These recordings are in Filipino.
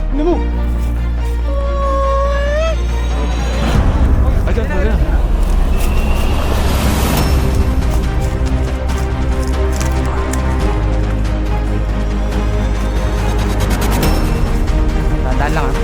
Ano mo? Ayan. Tandaan lang ah.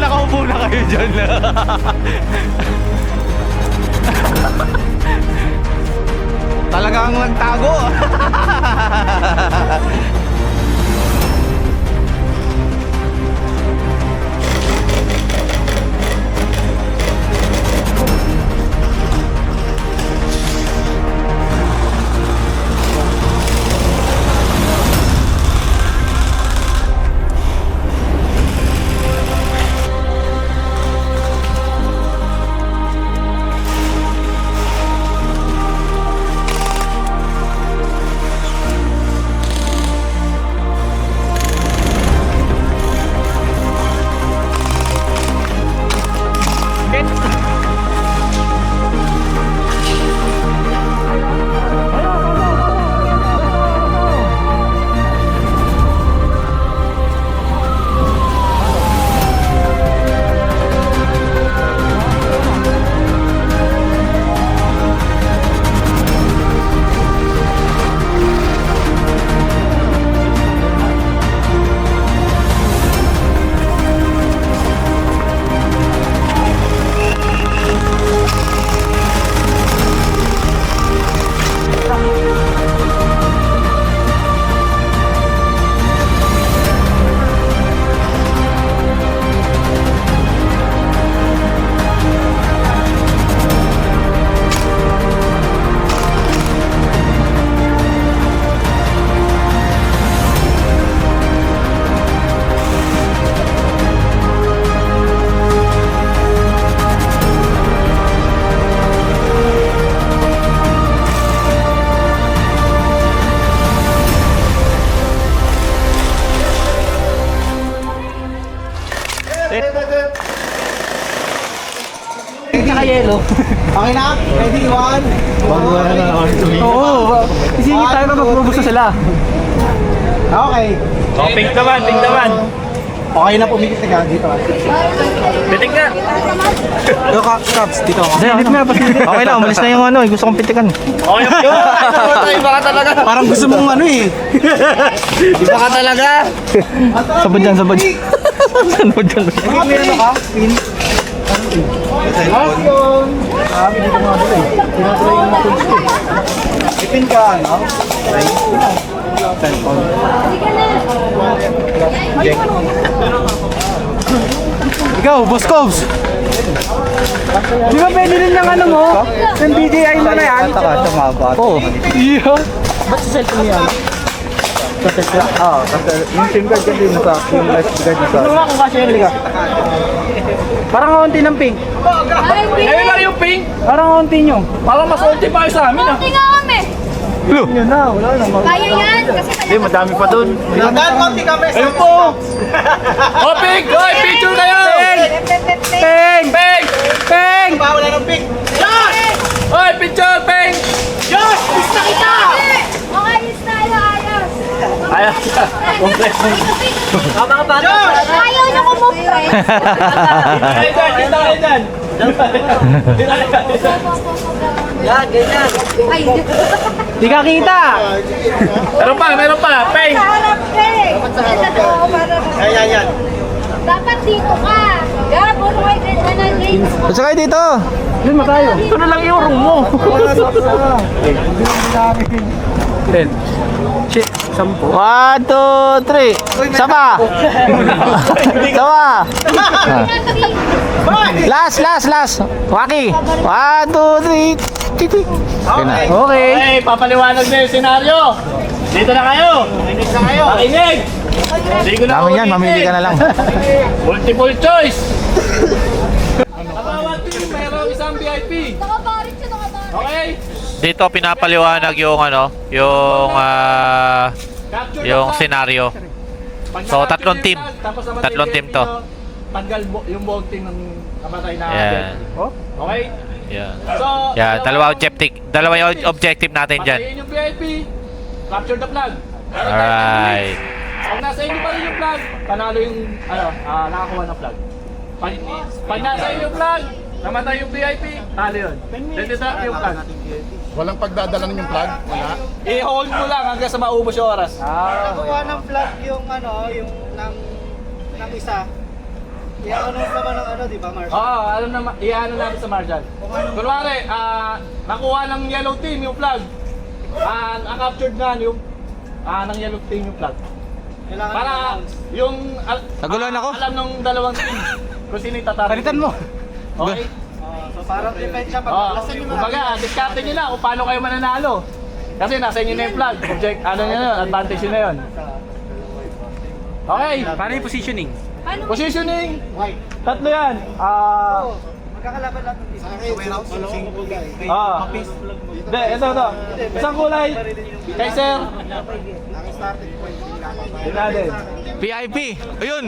Nakaupo na kayo dyan. Talagang nagtago. Yelo. Okay na? Ready? One. Oo. Isingit tayo na mag-probos na sila. Okay. Oh, pink naman, pink naman. Okay na pumikit na dito. Pitik na. Yo, Caps, dito ako. Silip nga, pasilip. Okay na, umalis na yung ano, gusto kong pitikan. Okay, yun. Iba ka talaga. Parang gusto mong ano eh. Iba ka talaga. Sabad dyan, sabad dyan. Sabad dyan. May ano ka? Pin? Action! Sabi dito mga dito eh. Tinatry yung mga tools ko eh. Ipin ka, ano? Cellphone. Ikaw, Boss Cobs. Di ba pwede rin ng ano mo? Yung DJI mo na yan? Oo. Iya. Ba't sa cellphone yan? Kasi yung SIM card kasi nasa, yung life card nasa. Ano nga kung kasi ka? Parang kaunti ng pink. Ngayon lang yung pink. Parang kaunti nyo. Parang mas konti pa kayo sa amin ah. Konti nga kami. Yun na, wala na. Kaya yan, kasi Hindi, madami pa dun. Dahil konti kami. Ayun po. Oh, pink! Hoy, picture kayo! Peng! Pink! Peng! Wala ng pink. Hoy, picture, pink! Josh! Gusto kita! Okay, ayos na, ayos. Ayos. Kompleto. Ayaw niyo kumove, pre. Ayun dyan, dito kayo dyan. Ay, Di ka kita! Meron pa, pink! harap, pre. Yan. Dapat dito ka. Yeah, puro kayo ganyan na lane. Basta kayo dito. Yun mo tayo. Ito na lang yung room mo. Ten. Shit, 10. 1, 2, 3. Sama. Sama. Last. Waki. 1, 2, 3. Titi. Okay na. Okay. Okay, papaliwanag na yung senaryo. Dito na kayo. Makinig na kayo. Makinig. Hindi ko na Dami yan, mamili ka na lang. Multiple choice. Bawat team meron isang VIP. Nakabarit siya, nakabarit. Okay? Dito pinapaliwanag yung Capture yung the flag. senaryo. Pag So, nakapili tatlong yung team. flag, tapos namatay Tatlong yung team VIP to. nyo, Tanggal yung buong team ng kamatay na Yan. VIP. Okay? Yan. So, Yan, dalawa yung objective natin diyan. patayin yung VIP. Capture the flag. Alright. Pag nasa inyo pa rin yung flag, panalo yung nakakuha ng flag. Pag nasa inyo yung flag, namatay yung VIP, talo yun. Dito yung flag. Walang pagdadala ng yung flag? Wala? I-hold mo lang hanggang sa maubos yung oras. Nakuha ng flag yung ano, yung ng isa. Ano naman ng ano, di ba, Marshall? Oo, i-ano natin sa Marshall. Kunwari, nakuha ng yellow team yung flag. Na-captured na yung ng yellow team yung flag. Kailangan Para i-announce. yung Naguluhan ako. alam ng dalawang team kung sino yung tatarget. Palitan mo. Okay? So parang defense siya pag Oh, lasan nyo na. kumbaga, diskarte nyo na kung paano kayo mananalo. Kasi nasa inyo na yung flag. Ano nyo yun, advantage nyo na yun. Okay, Paano yung positioning? Paano? positioning. Tatlo yan. Magkakalaban lahat ng isa. Sa warehouse? Hindi, ito. Isang kulay. Kay sir. Dinadin. VIP. Ayun.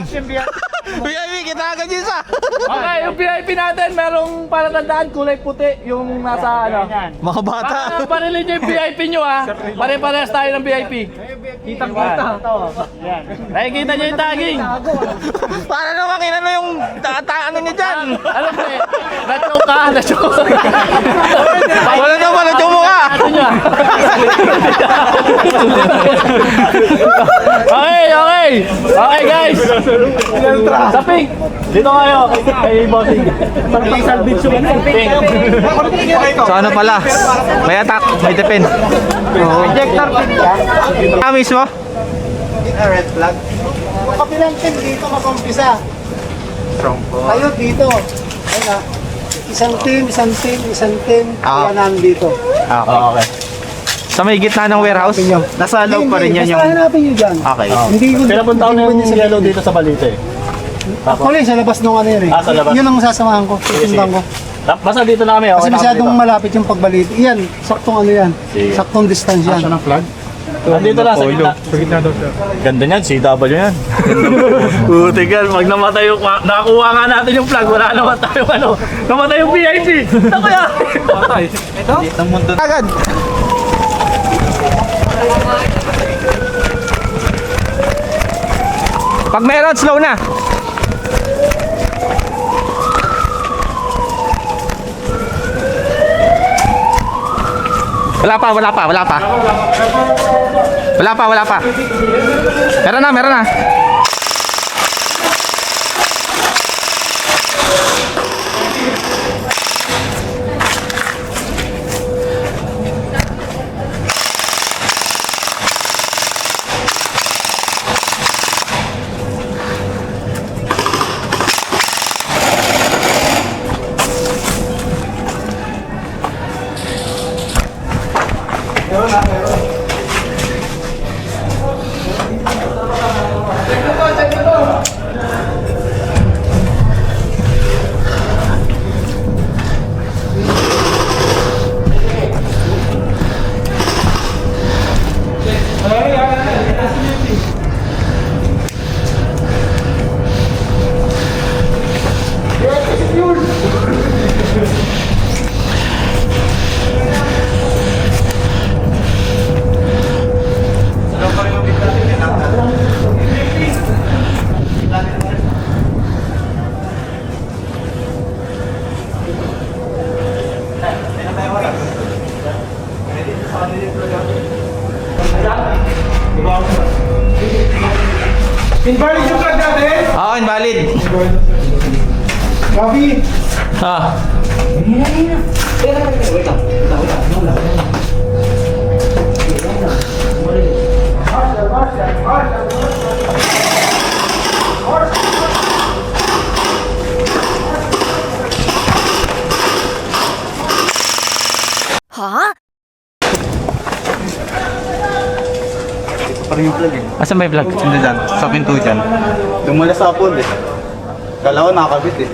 VIP, kita agad yun sa. Okay, yung VIP natin, merong palatandaan, kulay puti, yung nasa ano. Mga bata. Para parilin nyo yung VIP nyo ha. Pare-parehas tayo ng VIP. Kitang-kita. Nakikita nyo yung tagging. Para naman kinano yung ano niya dyan. Alam mo eh, na-choke ka, na-choke. Wala na pala yung mukha. Ano nyo? Okay guys. Sa pink. Dito kayo, kay bossing. Pag-salvage yung pink. So ano pala? May attack, may defend. Projector pin ka. Mismo? Red flag. Yung kapilang team dito mag-umpisa. Tayo dito. Ayun na. Isang team. Ah. Kaya nandito. Okay. Sa may gitna ng warehouse? Nasa loob pa rin yan yung... Basta hanapin nyo dyan. Okay. Hindi ko... Pinapunta ko na yung yellow dito sa balite. Actually, sa labas nung ano yun eh. Sa labas. Yun ang sasamahan ko. Susundan ko. Basta dito na kami, Kasi okay na masyadong kami dito. malapit yung pagbalit. Yan, saktong ano yan. Sige. Saktong distance yan. ng flag? Nandito na sa gitna. Ganda niyan, CW yan. Puti yan, pag namatay yung, nakakuha nga natin yung flag, wala naman tayo ano, namatay yung VIP. Ako yan. Agad! Pag meron, slow na. Wala pa. Meron na. Invalid yung plug natin. Oo, invalid. Gabi. Ah. Pa rin yung plug eh. Asan ba yung vlog? Hindi dyan, sa pinto dyan. Dumala sa apod eh. Kala ko nakakabit eh.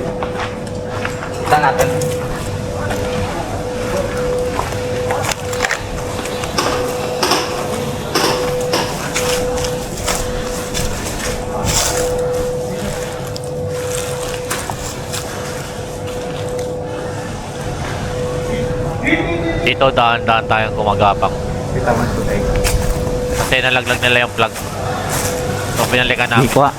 Saan natin? Dito daan-daan tayong gumagapang. Kita man po tayo. Kasi nalaglag nila yung plug. So pinalikan namin. Hindi ko ah.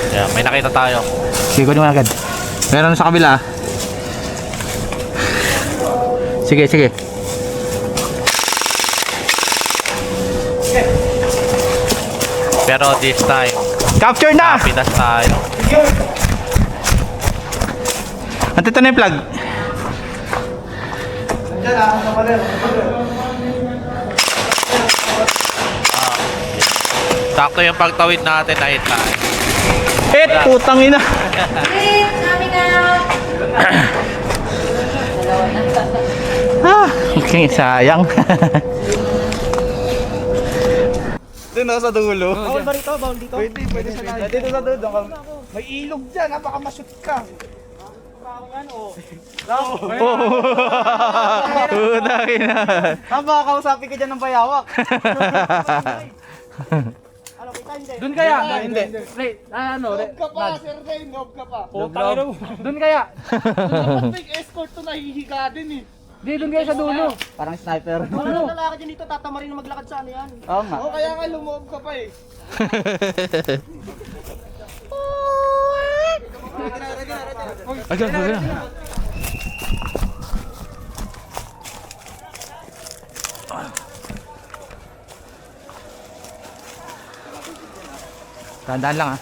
Yeah, may nakita tayo. Sige, kunin mo agad. Meron sa kabila. Sige, sige. Pero this time, Capture na! pinas tayo. Andito na yung plug. Sakto yung pagtawid natin na hit tayo. Putang ina. Please, kami na. Okay, sayang. Doon ako sa dulo. Bawal ba rito? Bawal dito? Pwede sa lahat. Dito sa dulo. May ilog dyan ha, baka ma-shoot ka. Putang ina. Baka kausapin ka dyan ng bayawak. Doon kaya? Hindi. Noob ka pa, Sir Ray, noob ka pa. Doon kaya? Dapat may escort to nahihiga din eh. Di, doon kaya sa dulo. Parang sniper. Ano lalaki dyan dito, tatamarin na maglakad sa ano yan. Oo nga. O kaya nga lumoob ka pa eh. Agad, agad. Tandaan lang ah.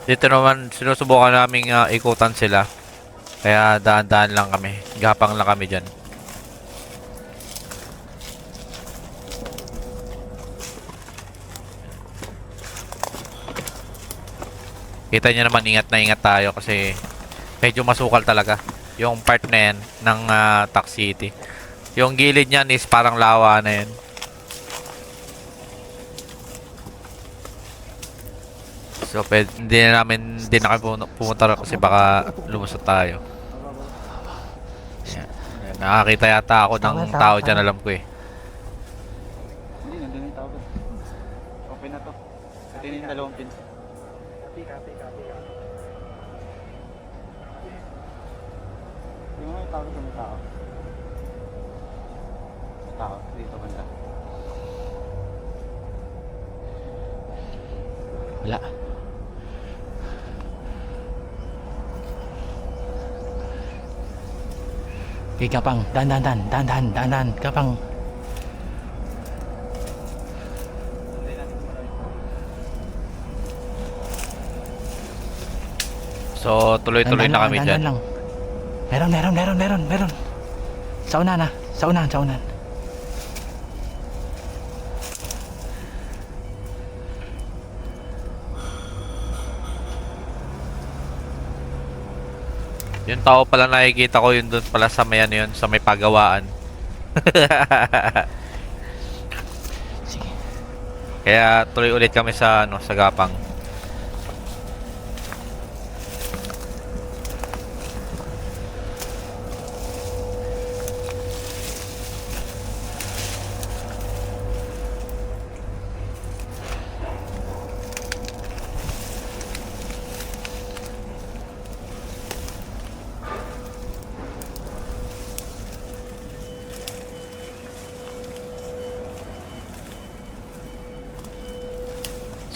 Dito naman sinusubukan naming ikutan sila. Kaya daan-daan lang kami. Gapang lang kami dyan. Kita nyo naman, ingat na ingat tayo kasi medyo masukal talaga yung part na yan ng Tac City. Yung gilid niyan is parang lawa na yan. So, hindi na kami pumunta kasi baka lumusot tayo. Yan. Nakakita yata ako ng tao dyan, alam ko eh. Hindi, nandun yung tao. Okay na to. Ito yung dalawang pin. Copy. Yung mga tao sa may tao. Tao, dito banda. Wala. Okay, kapang. Dan. Kapang. So, tuloy-tuloy na kami dyan. Lang. Meron. Sa unahan. Yung tao pala nakikita ko yun doon pala sa may ano yun, sa may pagawaan. Sige. Kaya tuloy ulit kami sa sa gapang.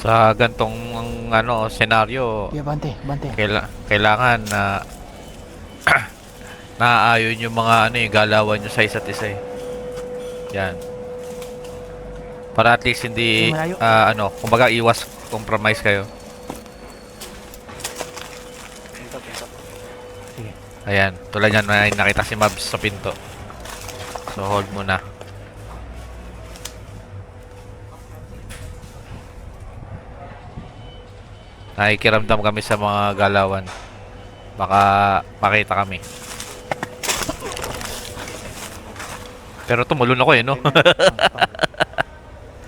Sa gantong ano senaryo, Yeah, bante, bante. kailangan na naaayon yung mga ano yung galawan nyo sa isa't isa eh. Yan. Para at least hindi Malayo. ano, kumbaga iwas compromise kayo. Ayan, tulad yan may nakita si Mabs sa pinto. So hold muna. Nakikiramdam kami sa mga galawan. Baka makita kami. Pero tumulon ako eh, no?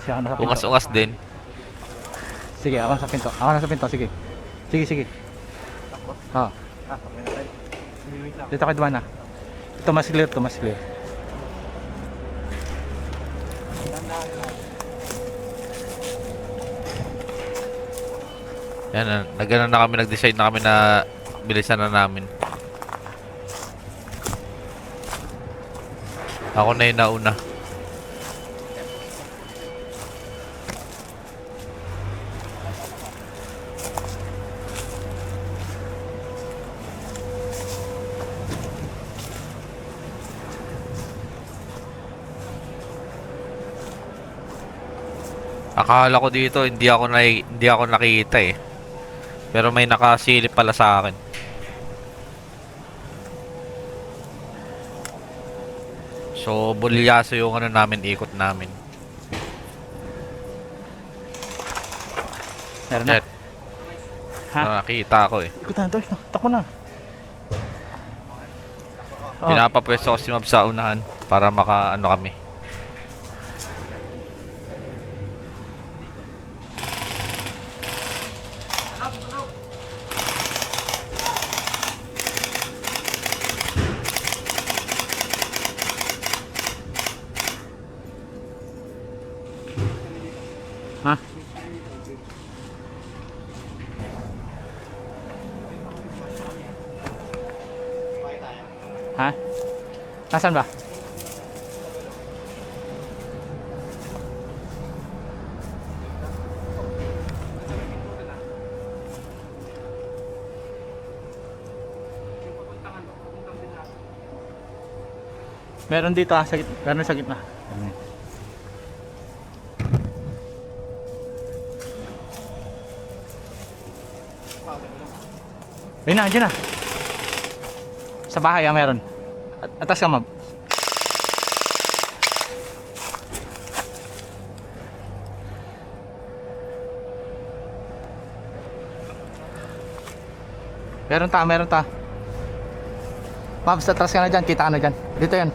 Siya na sa pinto. Ungas-ungas din. Sige, ako na sa pinto. Ako na sa pinto, sige. Sige, sige. Ha. Dito kayo dumaan na. Ito mas clear, ito mas clear. Yan, nag-ano na kami, nag-decide na kami na bilisan na namin. Ako na yung nauna. Akala ko dito hindi ako nakikita eh. Pero may nakasilip pala sa akin. So, bulyaso yung ano namin, ikot namin. Meron na. Net. Ha? Nakita ako eh. Ikot na, Toy. Takbo na. Oh. Pinapapwesto ko si Mab sa unahan para maka-ano kami. Ha? Ha? Nasaan ba? Meron dito sa gitna. Meron sa gitna. Ayun na, andyan na. Sa bahay meron. Atas ka, Mab. Meron ta. Mab, sa atras ka na dyan. Kita ka na dyan. Dito yan.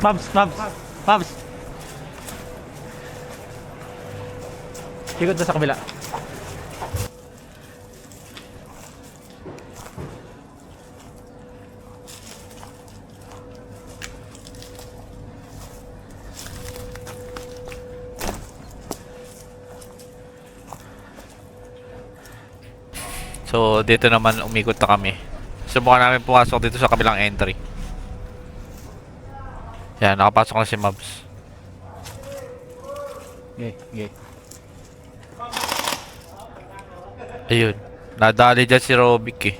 Mabs. Ikot na sa kabila. So, dito naman umikot na kami. Subukan namin pumasok dito sa kabilang entry. Yan, nakapasok na si Mabs. Okay. Ayun. Nadali dyan si Robic eh.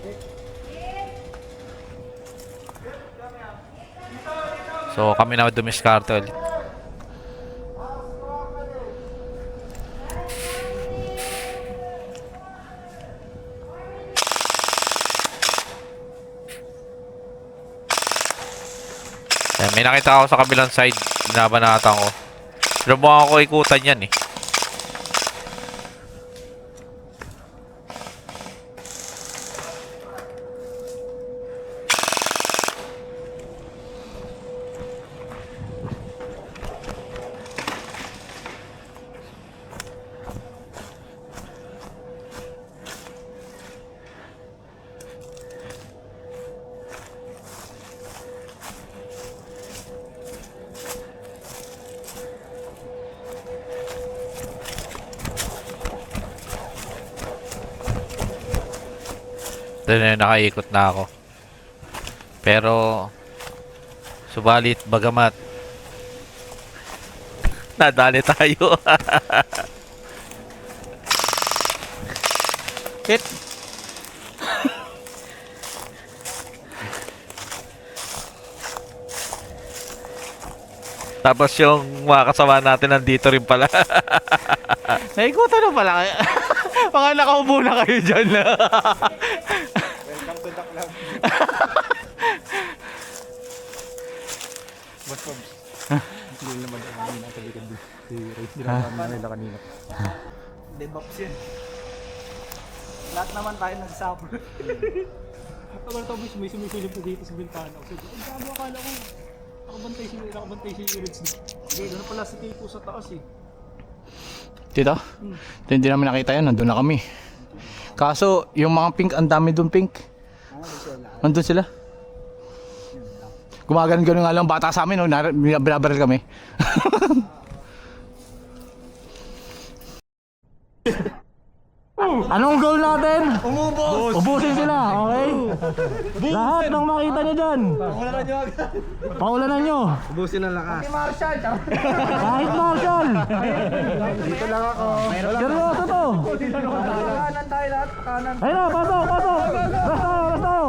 So, kami na dumiskarte ulit. Yan, may nakita ako sa kabilang side. Binabanatan ko. Pero mukha ko ikutan yan eh. nakaikot na ako. Pero, subalit, bagamat, nadali tayo. Hit! Tapos yung mga kasama natin nandito rin pala. Naikutan na pala kayo. Baka nakaupo na kayo dyan. Welcome to the club. Hindi naman ako nasa likod si Ray. Hindi naman nila kanina. Debuffs yan. Lahat naman tayo nagsuffer. Ako ito, may sumisilip na dito sa bintana. Ang dami akala ko. Nakabantay si Reds. Hindi, doon pala si Tipo sa taas eh. Dito? Hindi namin nakita yan. Nandun na kami. Kaso, yung mga pink, ang dami dun pink. Nandun sila. Gumagano-gano nga lang bata sa amin. No? Binabaril kami. Anong goal natin? Umubos! Ubusin sila, okay? Lahat ng makita nyo dyan. Paulanan nyo. Ubusin ang lakas. Kahit Marshall. Dito lang ako. Seryoso to. Kanan tayo lahat. Kanan. Ayun na, pasok, pasok. Rest tayo.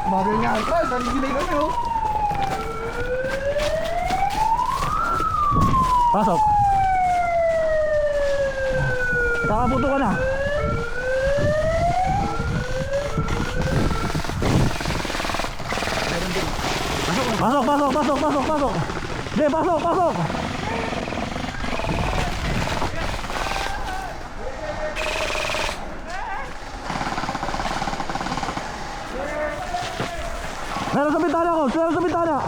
Bagay nga. Tara, saan ginay kami oh. Pasok. Kakabuto ka na. Pasok. Hindi, pasok. Meron sa bintana.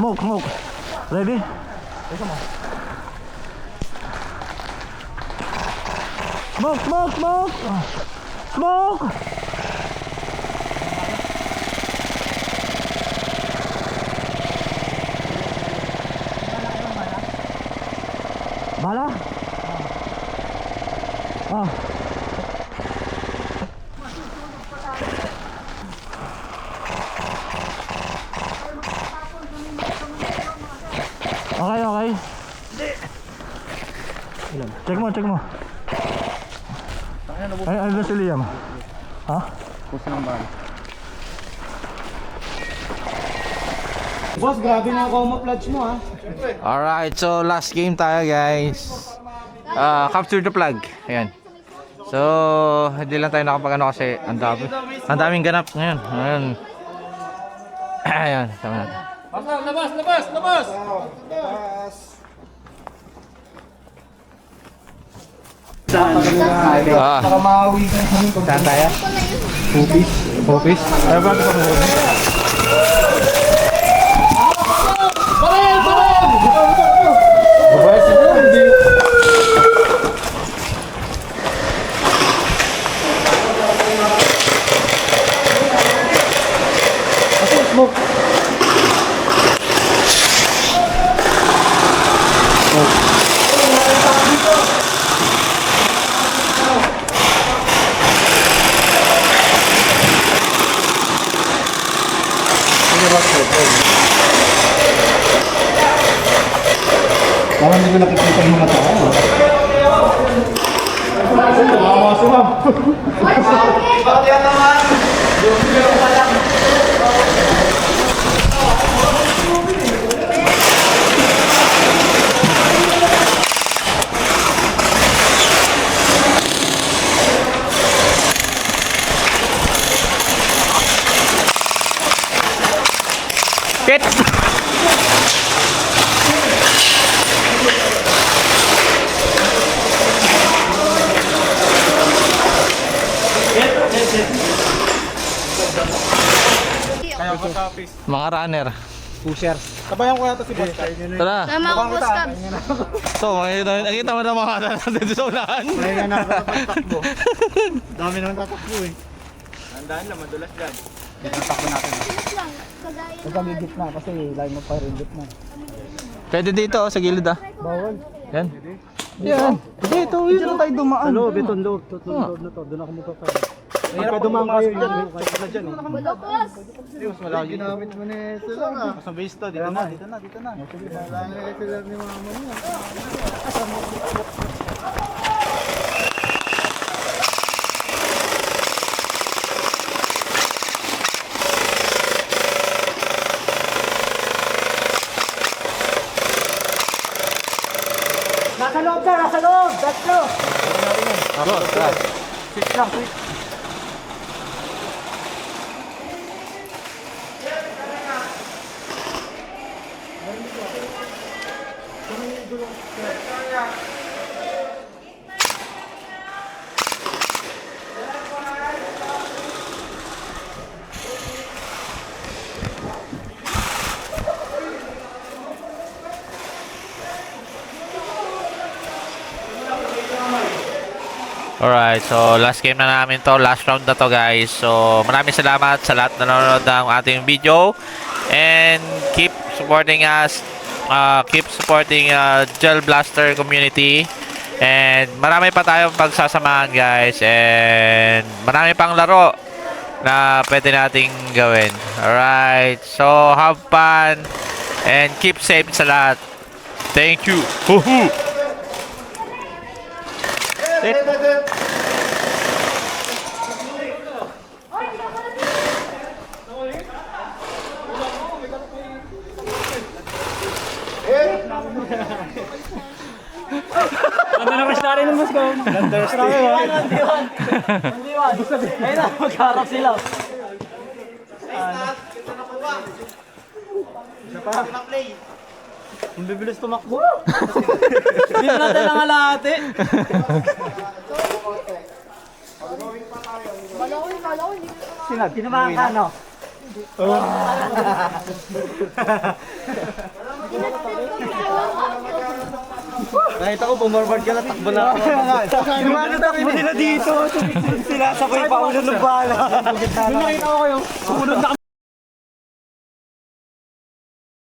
Smoke. Ready? Smoke! Bala? Okay. Check mo. Ay, si Liam. Ha? Boss, grabe na ako ma-flash mo ha. Alright, so last game tayo guys. Capture the flag. Ayan. So, hindi lang tayo nakapag-ano kasi ang daming ganap ngayon. Ayan, tama natin. Labas! Nakamawi ka kami. Saan tayo? Popis? Tayo ba ito sa Parang hindi ko nakikita yung mga tao. Hit! Mga runner. Pusher. Tabayan ko yata si Boss. Tara. Sama ako, Boss Cab. So, nakita mo na mga natin sa unahan. Kaya na ako takbo. Dami naman tatakbo eh. Handaan lang, madulas dyan. Tatakbo natin. Bilis lang. Nagpagigit na kasi line mo pa rin gitna. Pwede dito, oh, sa gilid ah. Bawal. Yan. Yan. Dito, Hindi na tayo dumaan. Ano, beton load. Beton load na to. Doon ako magpapay. Pagka dumaan kayo dyan, kayo na dyan eh. Balokos! Mas malaki. Ginamit mo ni sila nga. Sa base to, dito na, dito na, dito na. Malaki sila ni mama mo. Nasa loob ka, nasa loob! Tatlo! Ako, tara. Switch lang, switch. Alright, so last game na namin to, last round na to guys. So maraming salamat sa lahat na nanonood ng ating video. And keep supporting us, keep supporting Gel Blaster community. And marami pa tayong pagsasamahan guys. And marami pang laro na pwede nating gawin. Alright, so have fun and keep safe sa lahat. Thank you. Woohoo! Ano na rush na rin ng mas ko? Ayun na, magharap sila. Ang bibilis tumakbo. Hindi na natin ang alate. Sinag, tinamaan ka, no? Nakita ko, bumarbard ka na, takbo na ako. Lumano takbo nila dito. Sila sabay pa ulo ng bala. Doon nakita ko kayo. Sumunod na